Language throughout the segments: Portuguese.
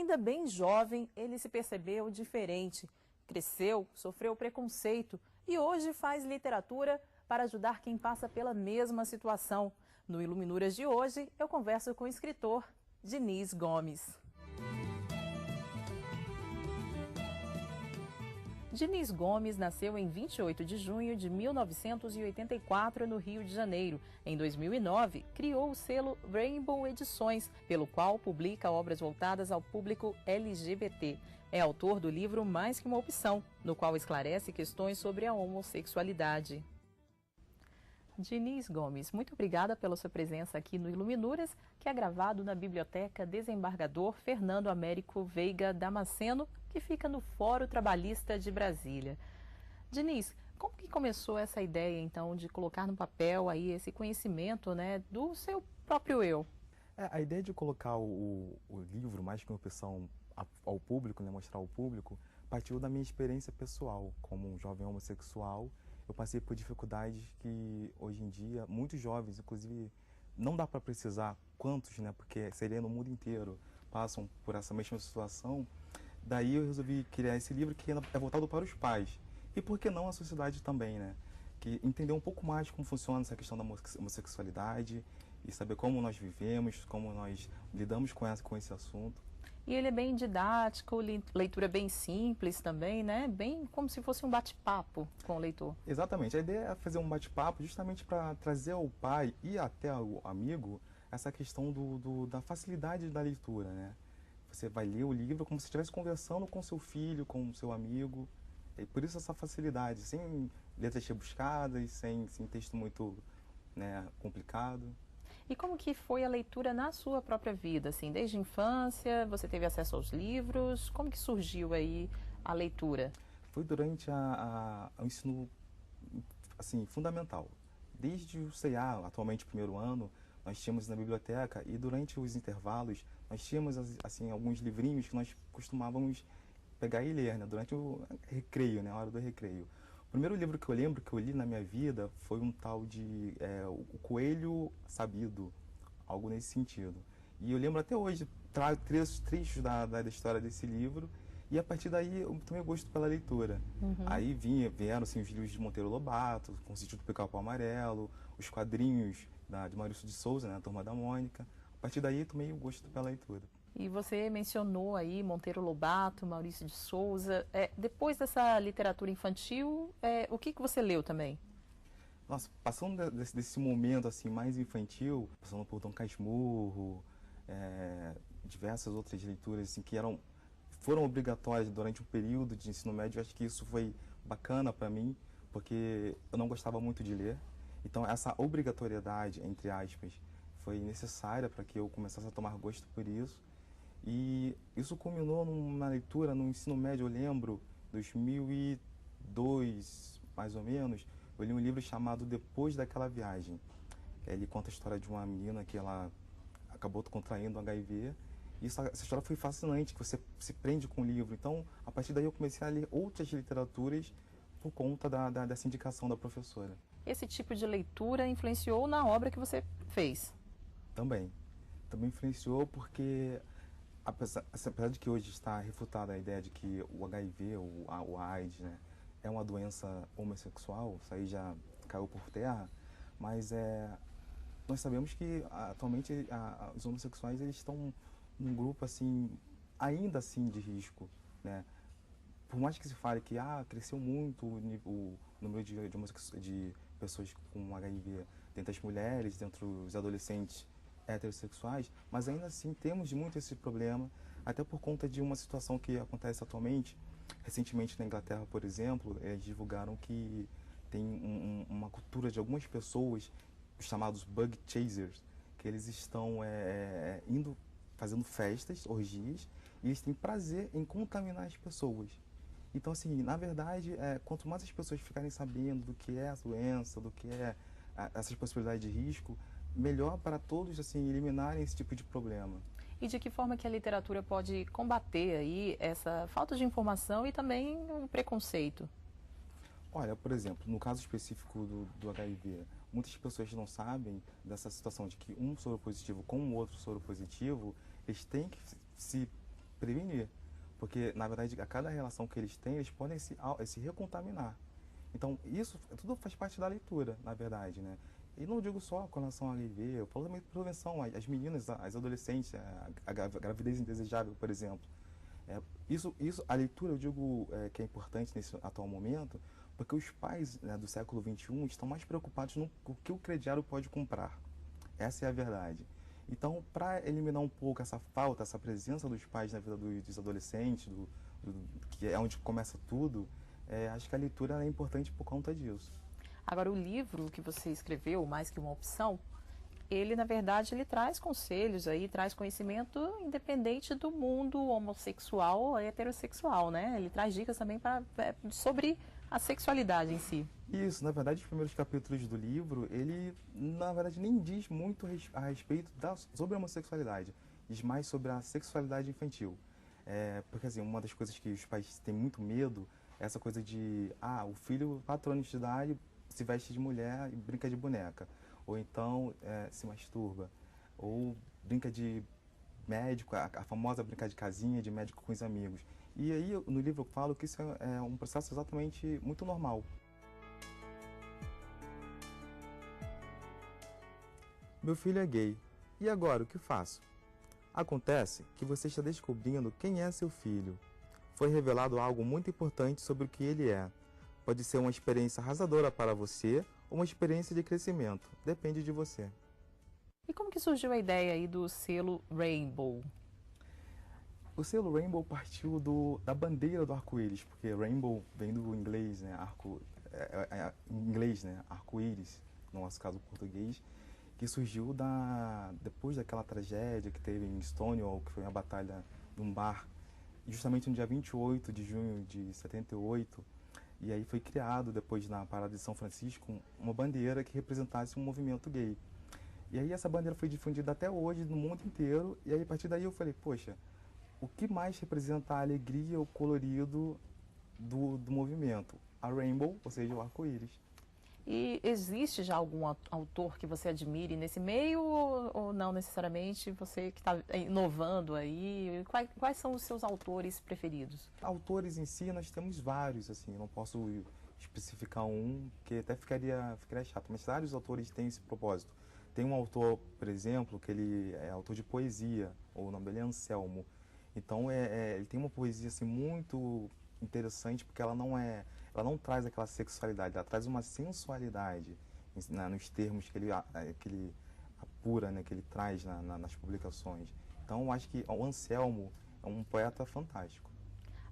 Ainda bem jovem, ele se percebeu diferente, cresceu, sofreu preconceito e hoje faz literatura para ajudar quem passa pela mesma situação. No Iluminuras de hoje, eu converso com o escritor Diniz Gomes. Diniz Gomes nasceu em 28 de junho de 1984 no Rio de Janeiro. Em 2009, criou o selo Rainbow Edições, pelo qual publica obras voltadas ao público LGBT. É autor do livro Mais que uma Opção, no qual esclarece questões sobre a homossexualidade. Diniz Gomes, muito obrigada pela sua presença aqui no Iluminuras, que é gravado na Biblioteca Desembargador Fernando Américo Veiga Damasceno, que fica no Fórum Trabalhista de Brasília. Diniz, como que começou essa ideia, então, de colocar no papel aí esse conhecimento, né, do seu próprio eu? A ideia de colocar o livro Mais que uma Opção ao público, né, mostrar ao público, partiu da minha experiência pessoal como um jovem homossexual. Eu passei por dificuldades que, hoje em dia, muitos jovens, inclusive, não dá para precisar quantos, né, porque seria no mundo inteiro, passam por essa mesma situação. Daí eu resolvi criar esse livro que é voltado para os pais. E por que não a sociedade também, né? Que entender um pouco mais como funciona essa questão da homossexualidade e saber como nós vivemos, como nós lidamos com esse assunto. E ele é bem didático, leitura bem simples também, né? Bem como se fosse um bate-papo com o leitor. Exatamente. A ideia é fazer um bate-papo justamente para trazer ao pai e até ao amigo essa questão da facilidade da leitura, né? Você vai ler o livro como se estivesse conversando com seu filho, com seu amigo. E por isso essa facilidade, sem letras rebuscadas, sem texto muito, né, complicado. E como que foi a leitura na sua própria vida, assim, desde a infância, você teve acesso aos livros, como que surgiu aí a leitura? Foi durante o ensino, assim, fundamental. Desde o CA, atualmente primeiro ano, nós tínhamos na biblioteca e durante os intervalos nós tínhamos, assim, alguns livrinhos que nós costumávamos pegar e ler, né, durante o recreio, né, a hora do recreio. O primeiro livro que eu lembro que eu li na minha vida foi um tal de O Coelho Sabido, algo nesse sentido. E eu lembro até hoje trechos da história desse livro, e a partir daí eu tomei gosto pela leitura. Aí vieram assim, os livros de Monteiro Lobato, com o Sítio do Pica-Pau Amarelo, os quadrinhos de Maurício de Souza, né, a Turma da Mônica. A partir daí eu tomei o gosto pela leitura. E você mencionou aí Monteiro Lobato, Maurício de Souza. Depois dessa literatura infantil, o que você leu também? Nossa, passando desse momento assim mais infantil, passando por Dom Casmurro, diversas outras leituras assim, que foram obrigatórias durante um período de ensino médio. Eu acho que isso foi bacana para mim, porque eu não gostava muito de ler. Então essa obrigatoriedade, entre aspas, foi necessária para que eu começasse a tomar gosto por isso. E isso culminou numa leitura no ensino médio, eu lembro, 2002, mais ou menos, eu li um livro chamado Depois daquela Viagem. Ele conta a história de uma menina que ela acabou contraindo HIV. E essa história foi fascinante, que você se prende com o livro. Então, a partir daí eu comecei a ler outras literaturas por conta dessa indicação da professora. Esse tipo de leitura influenciou na obra que você fez? Também influenciou porque, apesar de que hoje está refutada a ideia de que o HIV, o AIDS, né, é uma doença homossexual, isso aí já caiu por terra, mas nós sabemos que atualmente os homossexuais eles estão num grupo assim, ainda assim de risco, né? Por mais que se fale que cresceu muito o número de pessoas com HIV dentre as mulheres, dentre os adolescentes heterossexuais, mas ainda assim temos muito esse problema, até por conta de uma situação que acontece atualmente. Recentemente na Inglaterra, por exemplo, eles divulgaram que tem uma cultura de algumas pessoas, os chamados bug chasers, que eles estão fazendo festas, orgias, e eles têm prazer em contaminar as pessoas. Então, assim, na verdade, quanto mais as pessoas ficarem sabendo do que é a doença, do que é essas possibilidades de risco, melhor para todos, assim, eliminarem esse tipo de problema. E de que forma que a literatura pode combater aí essa falta de informação e também o preconceito? Olha, por exemplo, no caso específico do HIV, muitas pessoas não sabem dessa situação de que um soro positivo com o outro soro positivo, eles têm que se prevenir. Porque, na verdade, a cada relação que eles têm, eles podem se recontaminar. Então, isso tudo faz parte da leitura, na verdade, né? E não digo só com relação ao HIV, eu falo também de prevenção, as meninas, as adolescentes, a gravidez indesejável, por exemplo. A leitura, eu digo que é importante nesse atual momento, porque os pais, né, do século XXI estão mais preocupados no que o crediário pode comprar. Essa é a verdade. Então, para eliminar um pouco essa falta, essa presença dos pais na vida dos adolescentes, que é onde começa tudo, acho que a leitura é importante por conta disso. Agora, o livro que você escreveu, Mais que uma Opção, ele, na verdade, ele traz conselhos aí, traz conhecimento independente do mundo homossexual ou heterossexual, né? Ele traz dicas também sobre a sexualidade em si. Isso, na verdade, os primeiros capítulos do livro, ele, na verdade, nem diz muito a respeito sobre a homossexualidade, diz mais sobre a sexualidade infantil. Porque, assim, uma das coisas que os pais têm muito medo é essa coisa de, o filho, 4 anos de idade, se veste de mulher e brinca de boneca. Ou então se masturba. Ou brinca de médico, a famosa brincar de casinha, de médico com os amigos. E aí, no livro eu falo que isso é um processo exatamente muito normal. Meu filho é gay. E agora, o que faço? Acontece que você está descobrindo quem é seu filho. Foi revelado algo muito importante sobre o que ele é. Pode ser uma experiência arrasadora para você ou uma experiência de crescimento. Depende de você. E como que surgiu a ideia aí do selo Rainbow? O selo Rainbow partiu da bandeira do arco-íris, porque Rainbow vem do inglês, né? Em inglês, né? Arco-íris, no nosso caso português, que surgiu depois daquela tragédia que teve em Stonewall, que foi uma batalha num bar, justamente no dia 28 de junho de 78. E aí foi criado, depois na Parada de São Francisco, uma bandeira que representasse um movimento gay. E aí essa bandeira foi difundida até hoje no mundo inteiro, e aí a partir daí eu falei, poxa, o que mais representa a alegria, o colorido do movimento? A Rainbow, ou seja, o arco-íris. E existe já algum autor que você admire nesse meio ou não necessariamente? Você que está inovando aí, quais são os seus autores preferidos? Autores em si, nós temos vários, assim, eu não posso especificar um, que até ficaria chato, mas vários autores têm esse propósito. Tem um autor, por exemplo, que ele é autor de poesia, o nome dele é Anselmo. Então, ele tem uma poesia assim, muito interessante, porque ela não traz aquela sexualidade, ela traz uma sensualidade nos termos que ele apura, né, que ele traz nas publicações. Então, eu acho que o Anselmo é um poeta fantástico.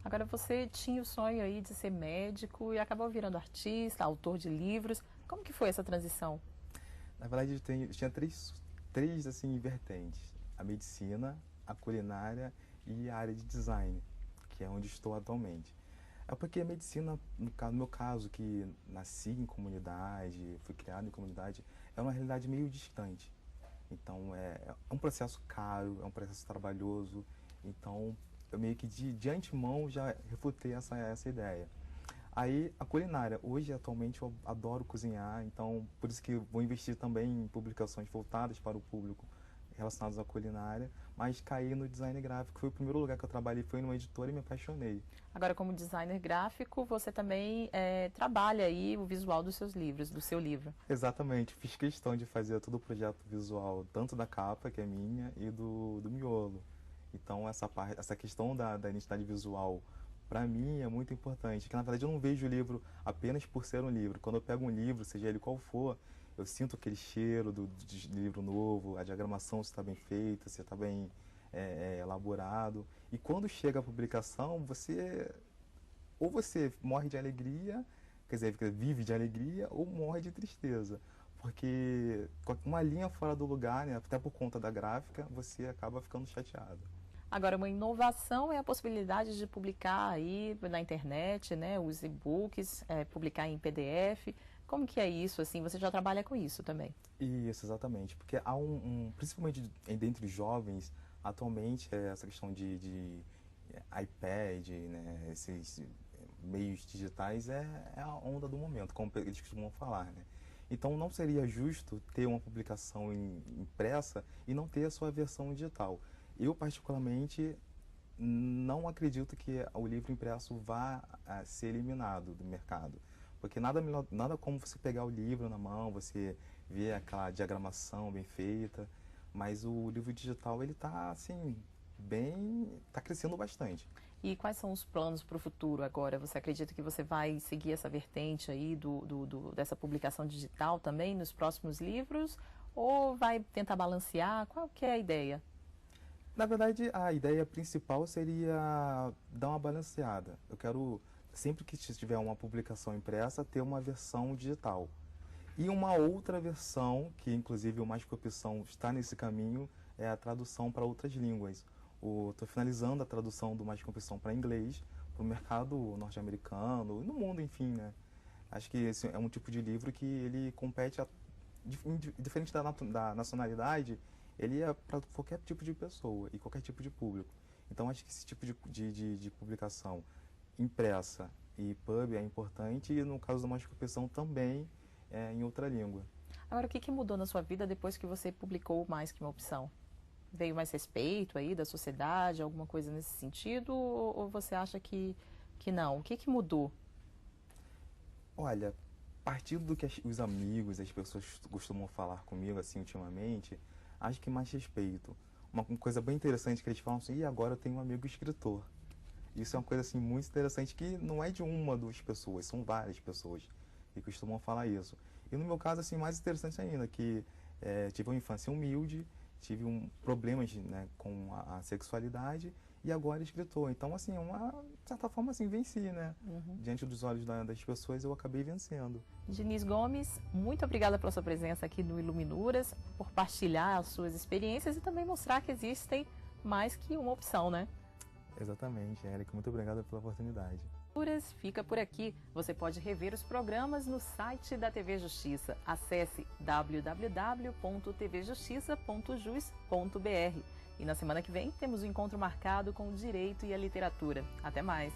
Agora, você tinha o sonho aí de ser médico e acabou virando artista, autor de livros. Como que foi essa transição? Na verdade, eu tinha três assim, vertentes. A medicina, a culinária e a área de design, que é onde estou atualmente. É porque a medicina, no meu caso, que nasci em comunidade, fui criado em comunidade, é uma realidade meio distante. Então, é um processo caro, é um processo trabalhoso. Então, eu meio que de antemão já refutei essa ideia. Aí, a culinária. Hoje, atualmente, eu adoro cozinhar, então por isso que vou investir também em publicações voltadas para o público relacionadas à culinária, mas caí no design gráfico. Foi o primeiro lugar que eu trabalhei, foi numa editora e me apaixonei. Agora, como designer gráfico, você também trabalha aí o visual dos seus livros, do seu livro. Exatamente, fiz questão de fazer todo o projeto visual, tanto da capa, que é minha, e do miolo. Então, essa questão da identidade visual, para mim, é muito importante. Que, na verdade, eu não vejo o livro apenas por ser um livro. Quando eu pego um livro, seja ele qual for, eu sinto aquele cheiro do livro novo, a diagramação se está bem feita, se está bem elaborado. E quando chega a publicação, ou você morre de alegria, quer dizer, vive de alegria, ou morre de tristeza. Porque com uma linha fora do lugar, né, até por conta da gráfica, você acaba ficando chateado. Agora, uma inovação é a possibilidade de publicar aí na internet, né, os e-books, publicar em PDF. Como que é isso, assim? Você já trabalha com isso também? Isso, exatamente. Porque há principalmente dentre os jovens, atualmente, essa questão de iPad, né, esses meios digitais é a onda do momento, como eles costumam falar, né? Então, não seria justo ter uma publicação impressa e não ter a sua versão digital. Eu, particularmente, não acredito que o livro impresso vá ser eliminado do mercado. Porque nada como você pegar o livro na mão, você ver aquela diagramação bem feita, mas o livro digital ele está assim, está crescendo bastante. E quais são os planos para o futuro agora? Você acredita que você vai seguir essa vertente aí dessa publicação digital também nos próximos livros? Ou vai tentar balancear? Qual que é a ideia? Na verdade, a ideia principal seria dar uma balanceada. Eu quero, sempre que tiver uma publicação impressa, ter uma versão digital. E uma outra versão, que inclusive o Mais Que Opção está nesse caminho, é a tradução para outras línguas. Estou finalizando a tradução do Mais Que Opção para inglês, para o mercado norte-americano, no mundo, enfim, né? Acho que esse é um tipo de livro que ele compete, diferente da nacionalidade, ele é para qualquer tipo de pessoa e qualquer tipo de público. Então, acho que esse tipo de publicação impressa e pub é importante e, no caso da Mais Que Opção, também em outra língua. Agora, o que mudou na sua vida depois que você publicou Mais Que Uma Opção? Veio mais respeito aí da sociedade, alguma coisa nesse sentido? Ou você acha que não? O que mudou? Olha, partindo do que os amigos, as pessoas costumam falar comigo assim ultimamente, acho que mais respeito. Uma coisa bem interessante que eles falam assim, e agora eu tenho um amigo escritor. Isso é uma coisa assim muito interessante que não é de uma, duas pessoas, são várias pessoas que costumam falar isso. E no meu caso, assim, mais interessante ainda, que tive uma infância humilde, tive problemas, né, com a sexualidade e agora escritor. Então, assim, de certa forma, assim, venci, né? Uhum. Diante dos olhos das pessoas, eu acabei vencendo. Diniz Gomes, muito obrigada pela sua presença aqui no Iluminuras, por partilhar as suas experiências e também mostrar que existem mais que uma opção, né? Exatamente, Érica. Muito obrigado pela oportunidade. Fica por aqui. Você pode rever os programas no site da TV Justiça. Acesse www.tvjustiça.jus.br. E na semana que vem temos um encontro marcado com o direito e a literatura. Até mais!